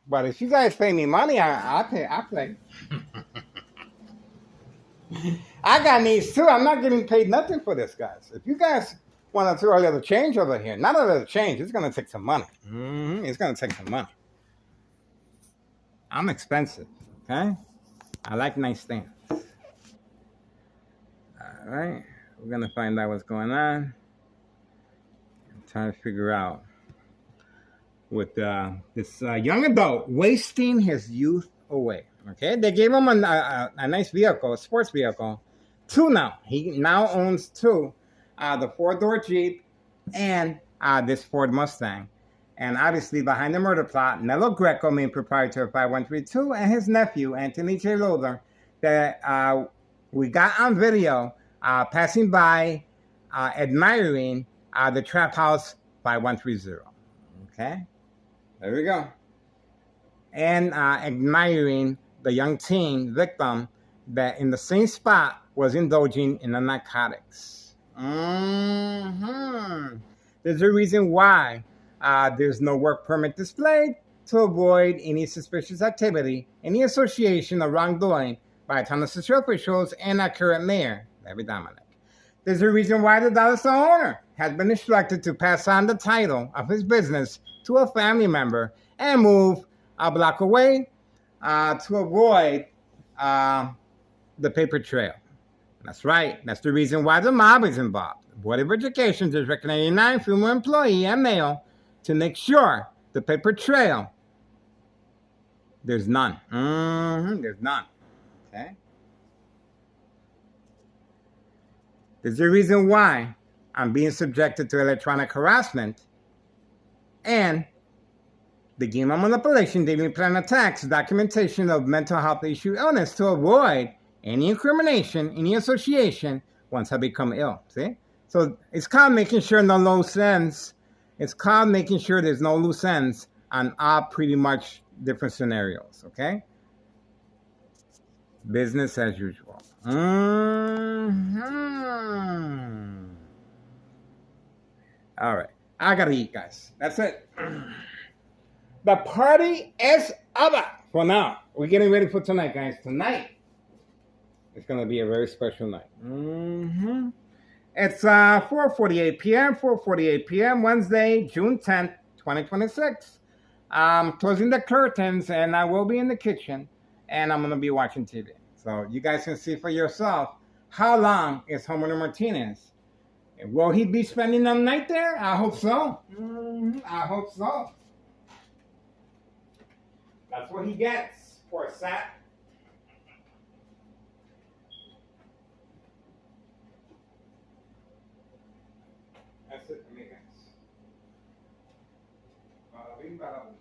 But if you guys pay me money, I play. I got needs too. I'm not getting paid nothing for this, guys. If you guys want to throw a little change over here, not a little change, it's gonna take some money. It's gonna take some money. I'm expensive, okay? I like nice things. All right, we're gonna find out what's going on. I'm trying to figure out with this young adult wasting his youth away. Okay, they gave him a nice vehicle, a sports vehicle, two now. He now owns two, the four-door Jeep and this Ford Mustang. And obviously, behind the murder plot, Nello Greco, main proprietor of 5132, and his nephew, Anthony J. Lothar, that we got on video passing by, admiring the trap house 5130. Okay? There we go. And admiring the young teen victim that in the same spot was indulging in the narcotics. There's a reason why there's no work permit displayed to avoid any suspicious activity, any association of wrongdoing by town officials and our current mayor, Larry Dominic. There's a reason why the dollar store owner has been instructed to pass on the title of his business to a family member and move a block away to avoid the paper trail. That's right. That's the reason why the mob is involved. The Board of Education District 99, female employee and male, to make sure the paper trail, there's none. There's none. Okay? There's a reason why I'm being subjected to electronic harassment and the game of manipulation, daily plan attacks, documentation of mental health issue illness to avoid any incrimination, any association once I become ill. See? So it's called making sure no loose ends. It's called making sure there's no loose ends on all pretty much different scenarios. Okay? Business as usual. All right. I gotta eat, guys. That's it. The party is over for now. We're getting ready for tonight, guys. Tonight it's going to be a very special night. It's 4:48 p.m., 4:48 p.m., Wednesday, June 10th, 2026. I'm closing the curtains, and I will be in the kitchen, and I'm going to be watching TV. So you guys can see for yourself how long is Homer Martinez. Will he be spending the night there? I hope so. I hope so. That's what he gets for a sack. That's it for me, guys. Bada bing, bada boom.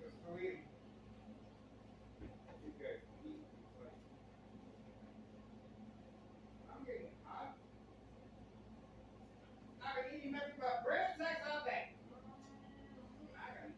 Just go eat. You guys eat. I'm getting hot. I've been eating nothing but bread snacks all day. I gotta eat.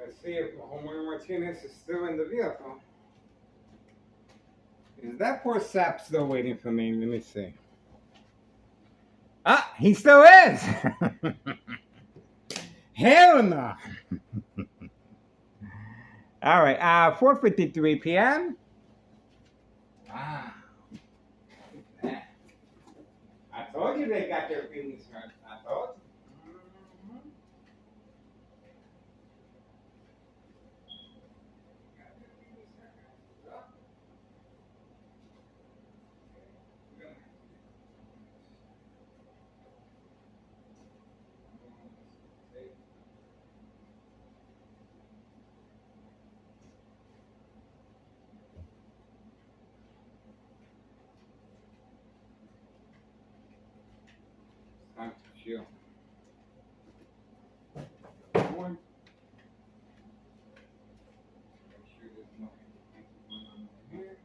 Let's see if Homer Martinez is still in the vehicle. Is that poor sap still waiting for me? Let me see. Ah, he still is. Hell no. All right, 4:53 p.m. Ah, I told you they got their feelings hurt. I told you. Mhm. Time to chill. One. Make sure there's no anything going on here.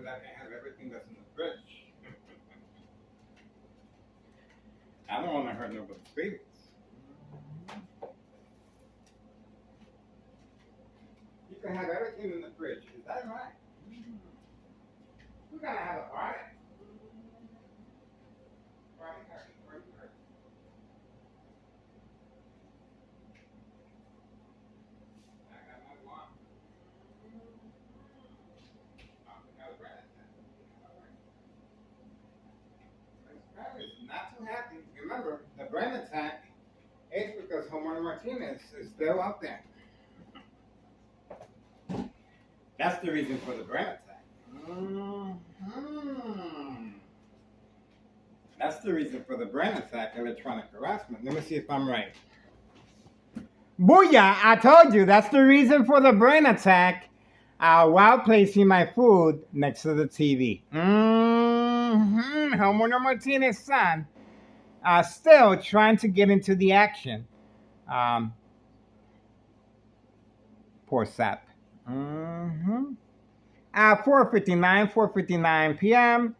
because I can't have everything that's in the fridge. I don't want to hurt nobody's feelings. You can have everything in the fridge. Is that right? We're gonna have a party. Not too happy. Remember, the brain attack is because Homer Martinez is still out there. That's the reason for the brain attack. That's the reason for the brain attack, electronic harassment. Let me see if I'm right. Booyah! I told you, that's the reason for the brain attack while placing my food next to the TV. Homer Martinez's son still trying to get into the action. Poor sap. 4:59 p.m.,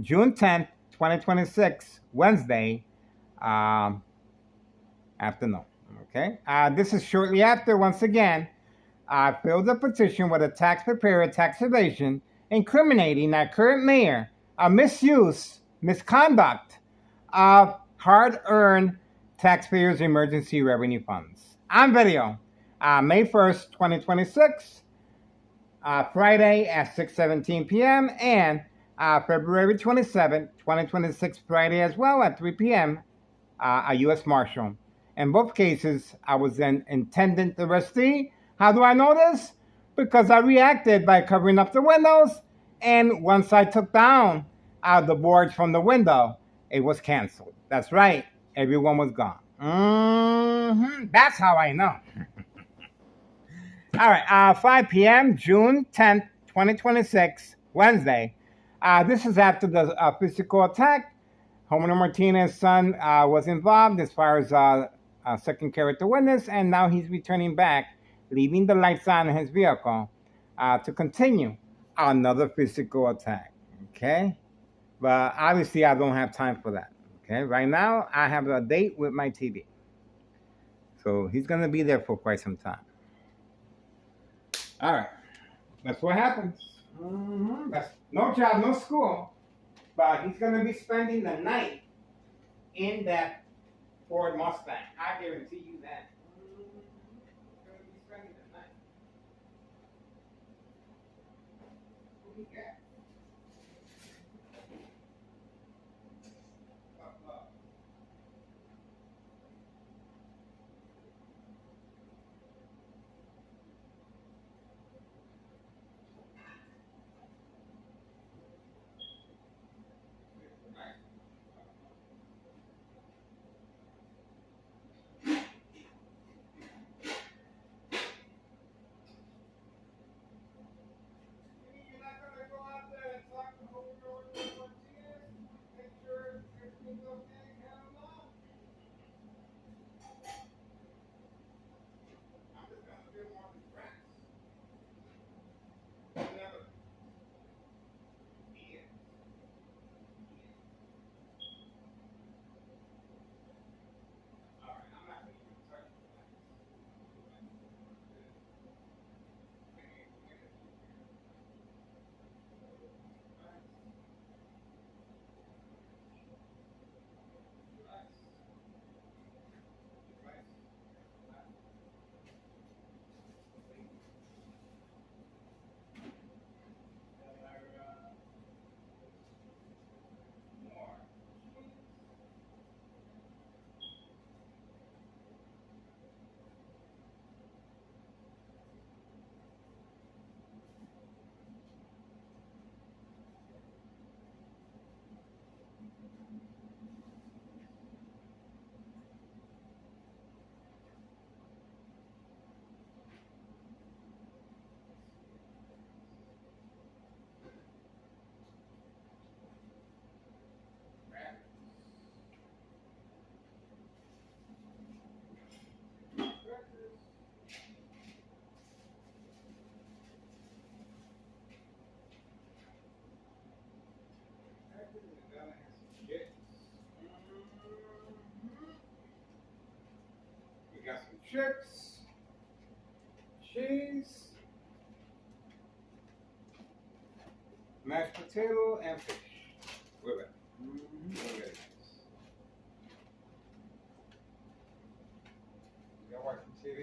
June 10th, 2026, Wednesday afternoon. Okay. This is shortly after, once again, I filed a petition with a tax preparer, tax evasion, incriminating our current mayor of misconduct of hard-earned taxpayers' emergency revenue funds. On video, May 1st, 2026, Friday at 6:17 p.m. and February 27th, 2026, Friday as well at 3 p.m., a U.S. Marshal. In both cases, I was an intended arrestee. How do I know this? Because I reacted by covering up the windows, and once I took down the boards from the window, it was canceled. That's right. Everyone was gone. That's how I know. All right, 5 p.m., June 10th, 2026, Wednesday. This is after the physical attack. Homer Martinez's son was involved as far as second character witness, and now he's returning back, leaving the lights on in his vehicle to continue another physical attack. Okay? But obviously, I don't have time for that. Okay? Right now, I have a date with my TV. So he's going to be there for quite some time. All right. That's what happens. That's no job, no school. But he's going to be spending the night in that Ford Mustang. I guarantee you that. He's going to be spending the night. What do you got? Yes. We got some chips, cheese, mashed potato, and fish. Look at that. Look at this. Y'all watching TV?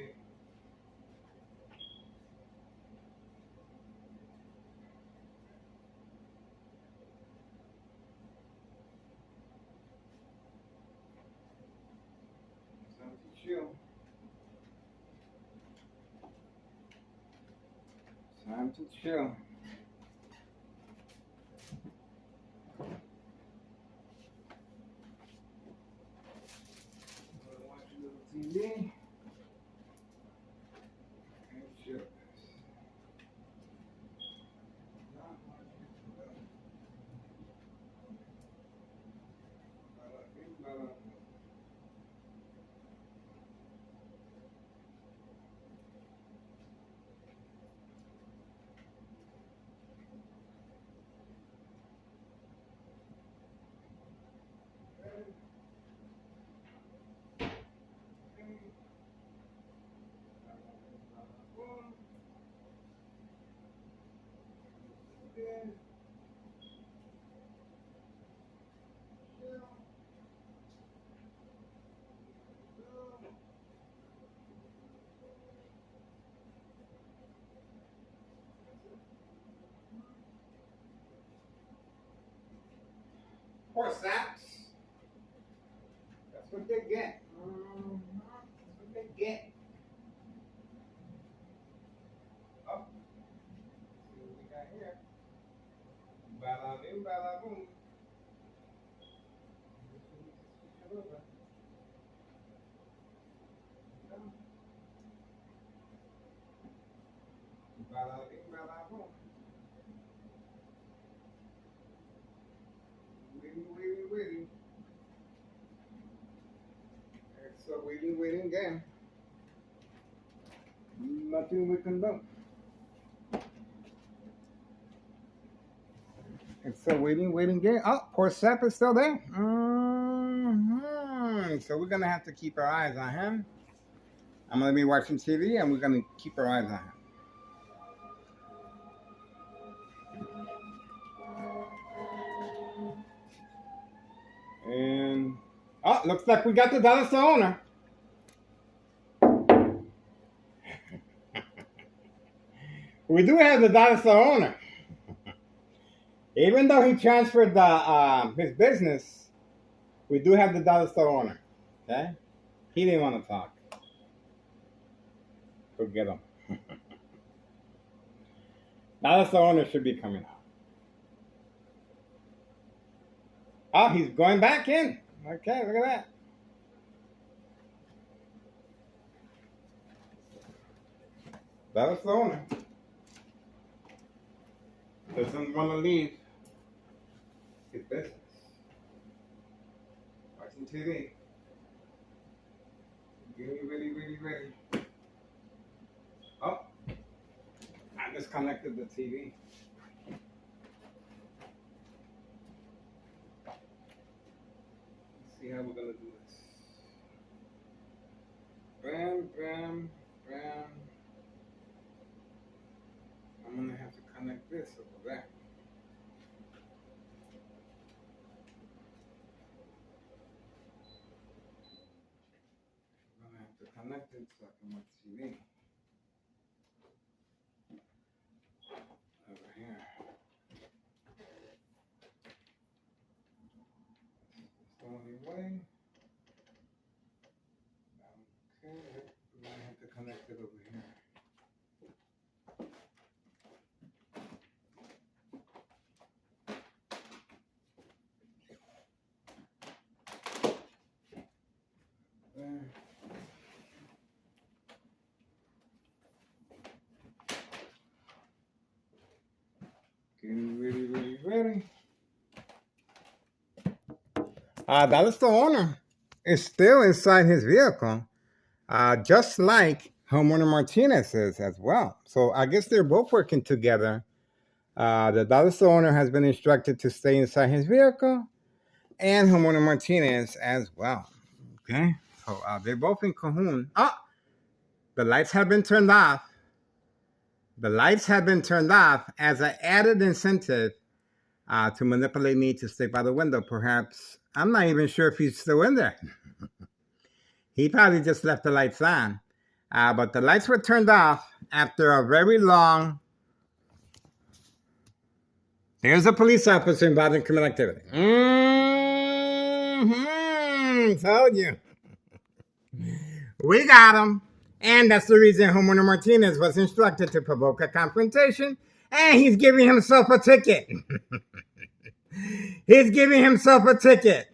Time to chill. Time to chill. Watch a little TV and chill. Poor saps. That's what they get. That's what they get. Oh, see what we got here. Bada bing, bada boom. Bada bing, bada boom. Waiting. It's a waiting game. Nothing we can do. It's a waiting game. Oh, poor Sap is still there. So we're gonna have to keep our eyes on him. I'm gonna be watching TV, and we're gonna keep our eyes on him. And oh, looks like we got the dollar store owner. We do have the dollar store owner. Even though he transferred the his business, we do have the dollar store owner. Okay? He didn't want to talk. Forget him. Dollar store owner should be coming out. Oh, he's going back in. Okay, look at that. Dollar store owner doesn't want to leave his business. Watching TV. Getting ready. Oh, I disconnected the TV. Let's see how we're gonna do this. Bam. I'm gonna have to connect this over there. I'm gonna have to connect it so I can watch TV. Over here. It's the only way. Okay, we're gonna have to connect it over here. Getting ready. That is the owner. Is still inside his vehicle, just like homeowner Martinez is as well. So I guess they're both working together. The dollar store owner has been instructed to stay inside his vehicle, and Homeowner Martinez as well. Okay, so they're both in cahoon. Oh, the lights have been turned off. The lights have been turned off as an added incentive to manipulate me to stay by the window. Perhaps, I'm not even sure if he's still in there. He probably just left the lights on. But the lights were turned off after a very long... There's a police officer involved in criminal activity. Told you. We got him. And that's the reason Homeowner Martinez was instructed to provoke a confrontation. And he's giving himself a ticket. He's giving himself a ticket.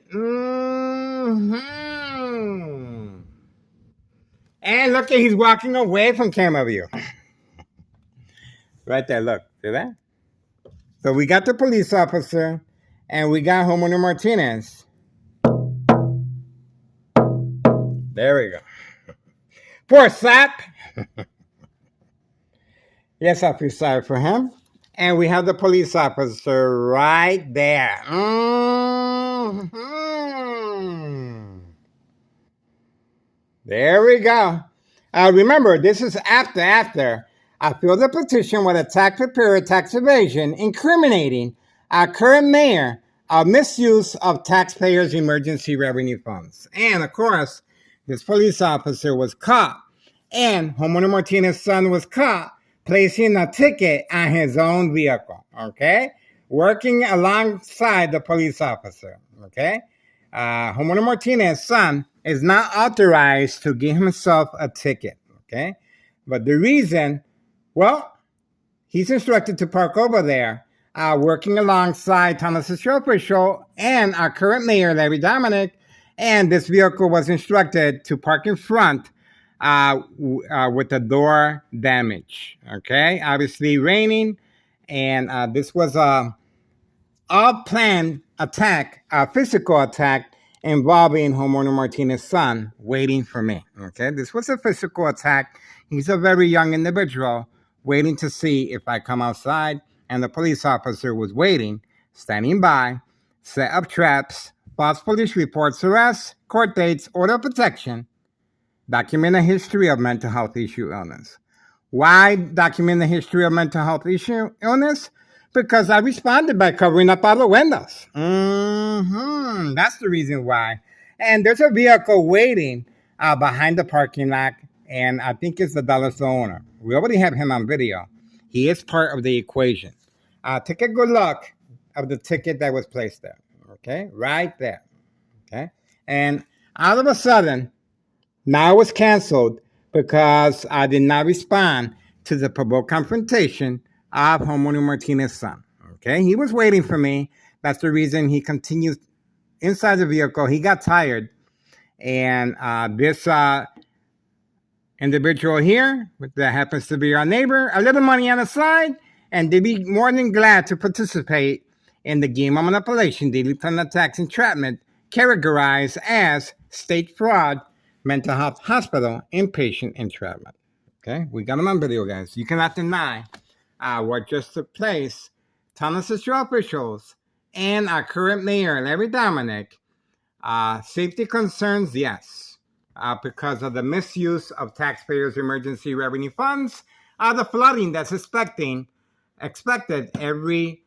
And look, he's walking away from camera view. Right there, look. See that? So we got the police officer, and we got Homeowner Martinez. There we go. For a slap. Yes, I feel sorry for him. And we have the police officer right there. There we go. Remember, this is after. I filled the petition with a tax preparer, tax evasion, incriminating our current mayor of misuse of taxpayers' emergency revenue funds. And, of course, this police officer was caught, and Homeowner Martinez's son was caught placing a ticket on his own vehicle, okay? Working alongside the police officer, okay? Homeowner Martinez's son is not authorized to give himself a ticket, okay? But the reason, well, he's instructed to park over there, working alongside Thomas Show official and our current mayor, Larry Dominic, and this vehicle was instructed to park in front with the door damage. Okay, obviously raining, and this was a all-planned attack, a physical attack involving Homeowner Martinez's son waiting for me. Okay, this was a physical attack. He's a very young individual waiting to see if I come outside, and the police officer was waiting, standing by, set up traps, false police reports, arrests, court dates, order of protection, document a history of mental health issue illness. Why document the history of mental health issue illness? Because I responded by covering up all the windows. That's the reason why. And there's a vehicle waiting behind the parking lot, and I think it's the dollar store owner. We already have him on video. He is part of the equation. Take a good look of the ticket that was placed there. Okay, right there. Okay, and all of a sudden, now it was canceled because I did not respond to the provoked confrontation of Homeowner Martinez's son. Okay, he was waiting for me. That's the reason he continued inside the vehicle. He got tired, and this individual here, that happens to be our neighbor, a little money on the side, and they'd be more than glad to participate in the game of manipulation, daily plan tax entrapment, categorized as state fraud, mental health hospital, inpatient entrapment. Okay, we got them on video, guys. You cannot deny what just took place. Thomas Show officials and our current mayor, Larry Dominic, safety concerns, yes, because of the misuse of taxpayers' emergency revenue funds, the flooding that's expected every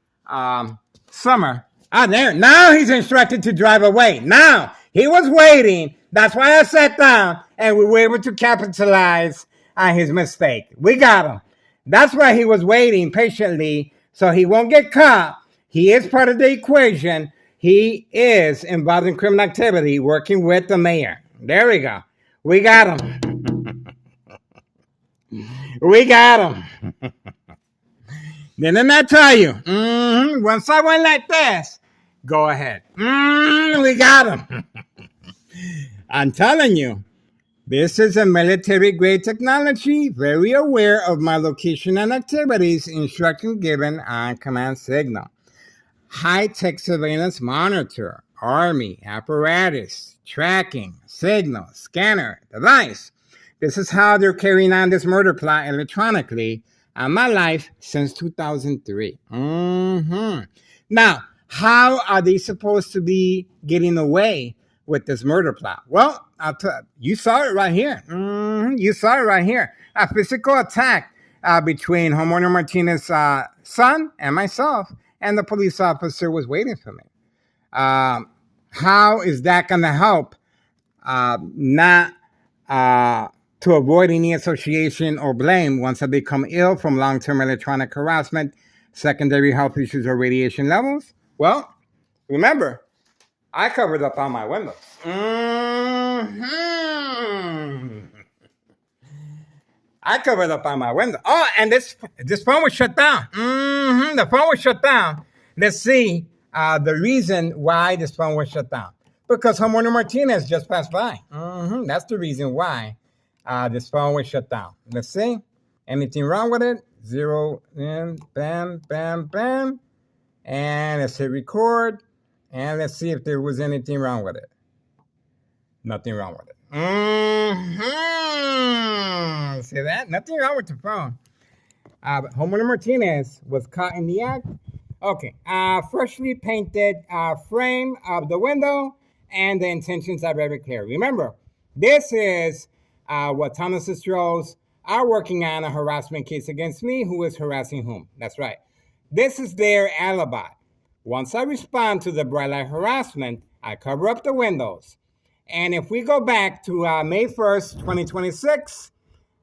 summer. There. Now he's instructed to drive away. Now, he was waiting. That's why I sat down, and we were able to capitalize on his mistake. We got him. That's why he was waiting patiently, so he won't get caught. He is part of the equation. He is involved in criminal activity, working with the mayor. There we go. We got him. We got him. Didn't I tell you? Once I went like this, go ahead. We got him. I'm telling you, this is a military-grade technology, very aware of my location and activities, instruction given on command signal. High-tech surveillance monitor, army, apparatus, tracking, signal, scanner, device. This is how they're carrying on this murder plot electronically on my life since 2003. Now, How are they supposed to be getting away with this murder plot? Well, you saw it right here. You saw it right here. A physical attack between homeowner Martinez's son and myself, and the police officer was waiting for me. How is that going to help not to avoid any association or blame once I become ill from long-term electronic harassment, secondary health issues, or radiation levels? Well, remember, I covered up all my windows. I covered up on my window. Oh, and this phone was shut down. The phone was shut down. Let's see the reason why this phone was shut down. Because homeowner Martinez just passed by. That's the reason why this phone was shut down. Let's see. Anything wrong with it? 0, and bam, bam, bam. And let's hit record. And let's see if there was anything wrong with it. Nothing wrong with it. See that? Nothing wrong with the phone. But homeowner Martinez was caught in the act. Okay. Freshly painted frame of the window, and the intentions are very clear. Remember, this is what Thomas Strohs are working on, a harassment case against me. Who is harassing whom? That's right. This is their alibi. Once I respond to the bright light harassment, I cover up the windows. And if we go back to May 1st, 2026,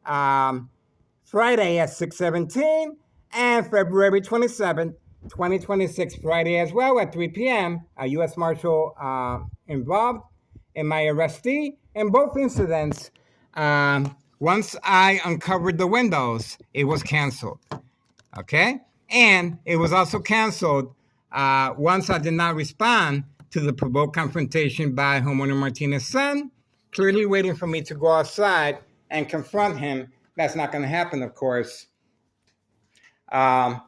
Friday at 6:17, and February 27th, 2026, Friday as well at 3 p.m., a U.S. Marshal involved in my arrestee. In both incidents, once I uncovered the windows, it was canceled. Okay? And it was also canceled once I did not respond to the provoked confrontation by homeowner Martinez's son, clearly waiting for me to go outside and confront him. That's not going to happen, of course, for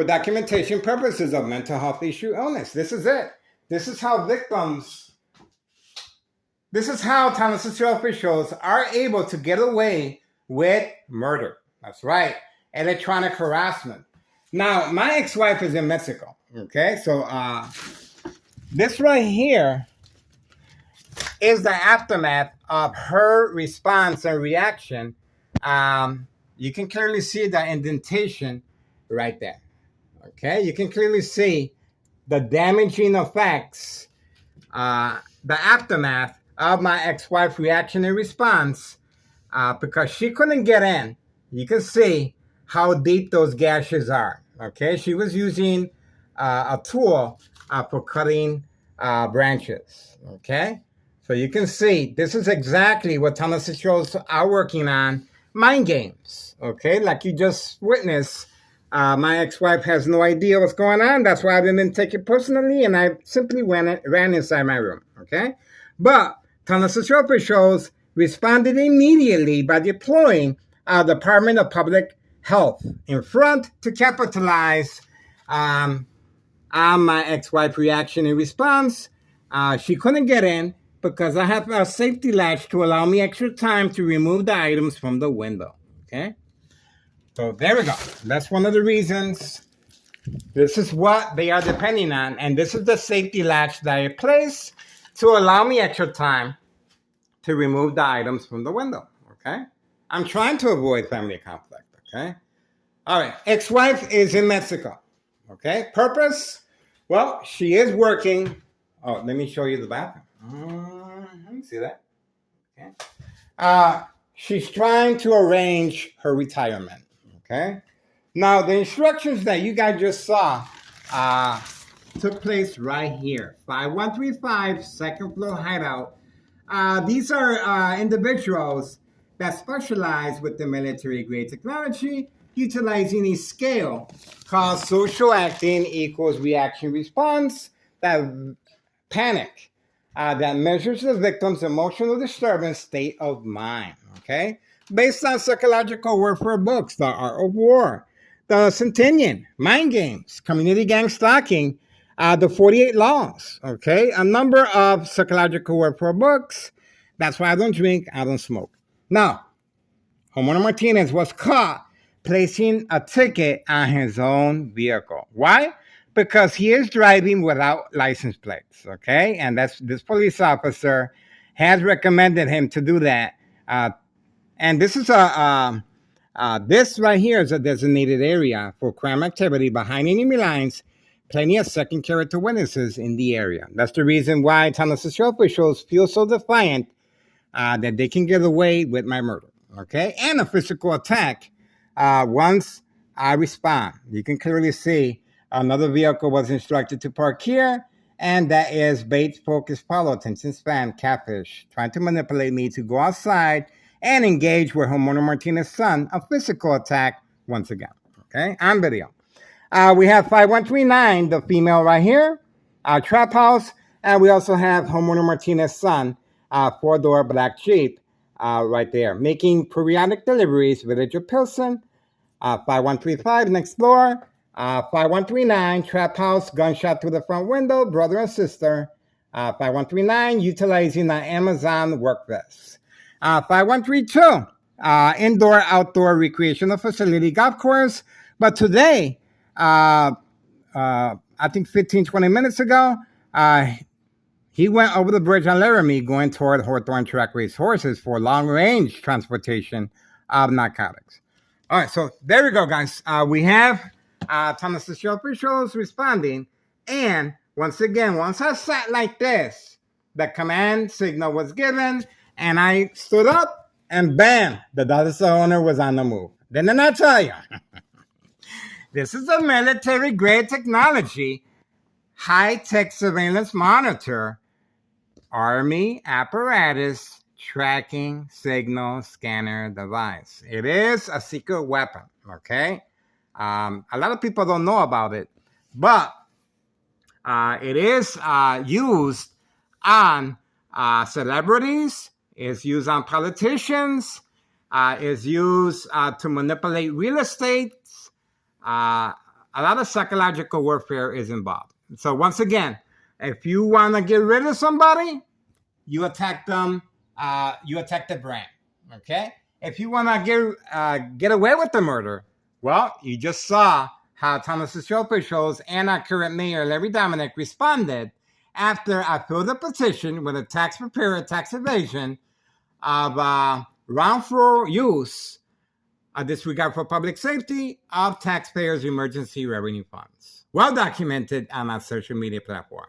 documentation purposes of mental health issue illness. This is it. This is how Thomas Stroh officials are able to get away with murder. That's right. Electronic harassment. Now, my ex-wife is in Mexico. Okay, so this right here is the aftermath of her response and reaction. You can clearly see the indentation right there. Okay, you can clearly see the damaging effects, the aftermath of my ex-wife's reaction and response, because she couldn't get in. You can see how deep those gashes are. Okay, she was using a tool for cutting branches. Okay, so you can see this is exactly what Thomas Strohs are working on, mind games. Okay, like you just witnessed, my ex-wife has no idea what's going on. That's why I didn't take it personally, and I simply ran inside my room. Okay, but Thomas Strohs officials responded immediately by deploying the Department of Public Health in front to capitalize on my ex-wife reaction and response. She couldn't get in because I have a safety latch to allow me extra time to remove the items from the window. Okay, so there we go. That's one of the reasons. This is what they are depending on, and this is the safety latch that I place to allow me extra time to remove the items from the window. Okay, I'm trying to avoid family conflict. Okay, all right. Ex-wife is in Mexico. Okay, purpose? Well, she is working. Oh, let me show you the bathroom. Let me see that. Okay. She's trying to arrange her retirement. Okay. Now, the instructions that you guys just saw took place right here. 5135 second floor hideout. These are individuals that specialize with the military-grade technology, utilizing a scale called social acting equals reaction response, that panic, that measures the victim's emotional disturbance state of mind, okay? Based on psychological warfare books, The Art of War, the Centennial, Mind Games, Community Gang Stalking, the 48 Laws, okay? A number of psychological warfare books. That's why I don't drink, I don't smoke. Now, homeowner Martinez was caught placing a ticket on his own vehicle. Why? because he is driving without license plates. Okay, and this police officer has recommended him to do that. And this is this right here is a designated area for crime activity behind enemy lines. Plenty of second character witnesses in the area. That's the reason why Thomas Show officials feel so defiant that they can get away with my murder. Okay, and a physical attack. Once I respond, you can clearly see another vehicle was instructed to park here, and that is bait, focus, follow, attention span, catfish, trying to manipulate me to go outside and engage with homeowner Martinez's son, a physical attack once again. Okay, on video. We have 5139, the female right here, trap house, and we also have homeowner Martinez's son, four-door black Jeep, right there, making periodic deliveries, Village of Pilsen, 5135, next floor, 5139, trap house, gunshot through the front window, brother and sister, 5139, utilizing the Amazon work vest. 5132, indoor-outdoor recreational facility golf course. But today, I think 15, 20 minutes ago, he went over the bridge on Laramie going toward Hawthorne Track Race Horses for long-range transportation of narcotics. All right, so there we go, guys. We have Thomas the Show officials responding. And once again, once I sat like this, the command signal was given, and I stood up, and bam, the dollar store owner was on the move. Didn't I tell you? This is a military-grade technology, high-tech surveillance monitor, Army apparatus, tracking signal scanner device. It is a secret weapon, okay? A lot of people don't know about it, but it is used on celebrities, is used on politicians, is used to manipulate real estate. A lot of psychological warfare is involved. So once again, if you want to get rid of somebody, you attack them. You attack the brand. Okay. If you want to get away with the murder, well, you just saw how Thomas's Show officials and our current mayor Larry Dominic responded after I filled a petition with a tax preparer tax evasion of wrongful use, a disregard for public safety of taxpayers' emergency revenue funds. Well documented on our social media platform.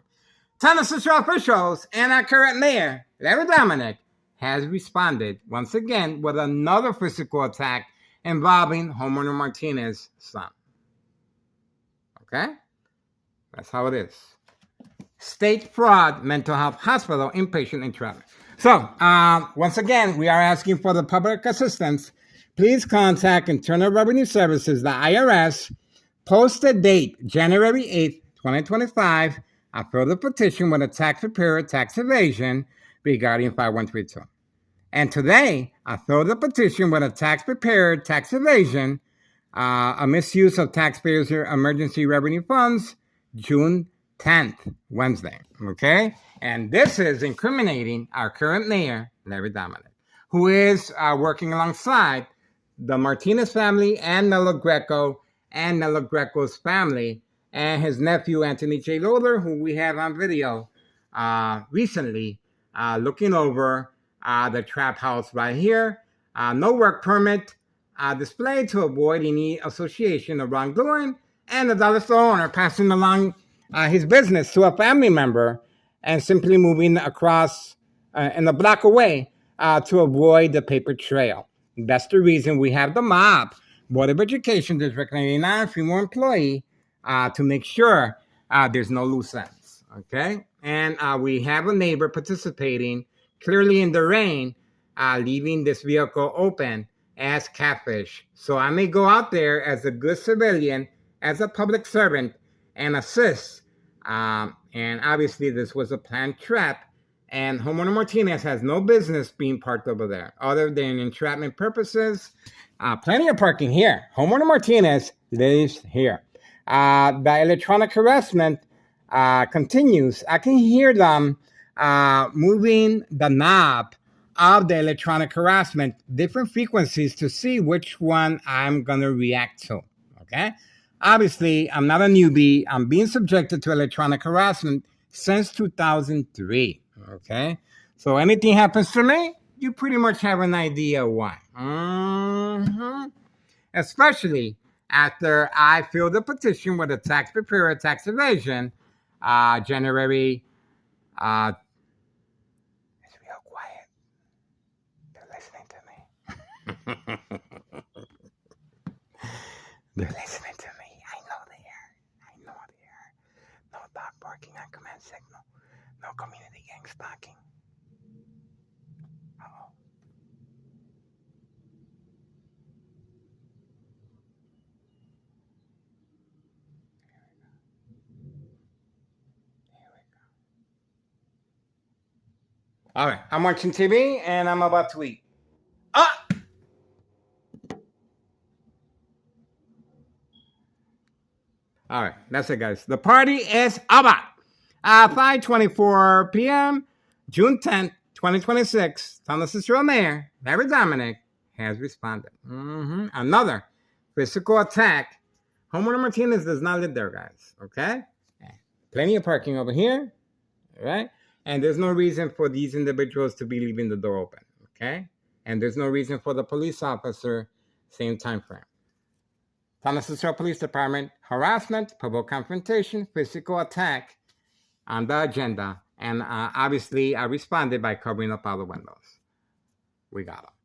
Thomas Show officials and our current mayor, Larry Dominic, has responded once again with another physical attack involving homeowner Martinez's son. Okay? That's how it is. State Fraud Mental Health Hospital inpatient entrapment. So, once again, we are asking for the public assistance. Please contact Internal Revenue Services, the IRS. Post the date, January 8th, 2025. I filed a petition with a tax preparer tax evasion regarding 5132. And today, I filed a petition with a tax preparer tax evasion, a misuse of taxpayers' emergency revenue funds, June 10th, Wednesday. Okay? And this is incriminating our current mayor, Larry Dominic, who is working alongside the Martinez family and Nello Greco and Nello Greco's family and his nephew, Anthony J. Loader, who we have on video recently, looking over the trap house right here. No work permit displayed to avoid any association of wrongdoing, and the dollar store owner passing along his business to a family member and simply moving across in a block away to avoid the paper trail. That's the reason we have the mob, Board of Education District 99, female employee, to make sure there's no loose ends, okay? And we have a neighbor participating clearly in the rain, leaving this vehicle open as catfish. So I may go out there as a good civilian, as a public servant, and assist. And obviously this was a planned trap, and homeowner Martinez has no business being parked over there other than entrapment purposes. Plenty of parking here. Homeowner Martinez lives here. The electronic harassment continues. I can hear them moving the knob of the electronic harassment, different frequencies to see which one I'm going to react to. Okay? Obviously, I'm not a newbie. I'm being subjected to electronic harassment since 2003. Okay? So anything happens to me, you pretty much have an idea why. Especially after I filled the petition with a tax preparer tax evasion, January. It's real quiet. They're listening to me. They're listening to me. I know they are. I know they are. No dog barking on command signal. No community gang stalking. Uh-oh. All right, I'm watching TV and I'm about to eat. Ah! All right, that's it, guys. The party is over. 5:24 p.m., June 10th, 2026. Thomas Cicero Mayor, Larry Dominic, has responded. Another physical attack. Homeowner Martinez does not live there, guys. Okay? Plenty of parking over here. All right? And there's no reason for these individuals to be leaving the door open. Okay? And there's no reason for the police officer, same time frame. Thomas Cicero Police Department, harassment, provoked confrontation, physical attack on the agenda. And obviously, I responded by covering up all the windows. We got them.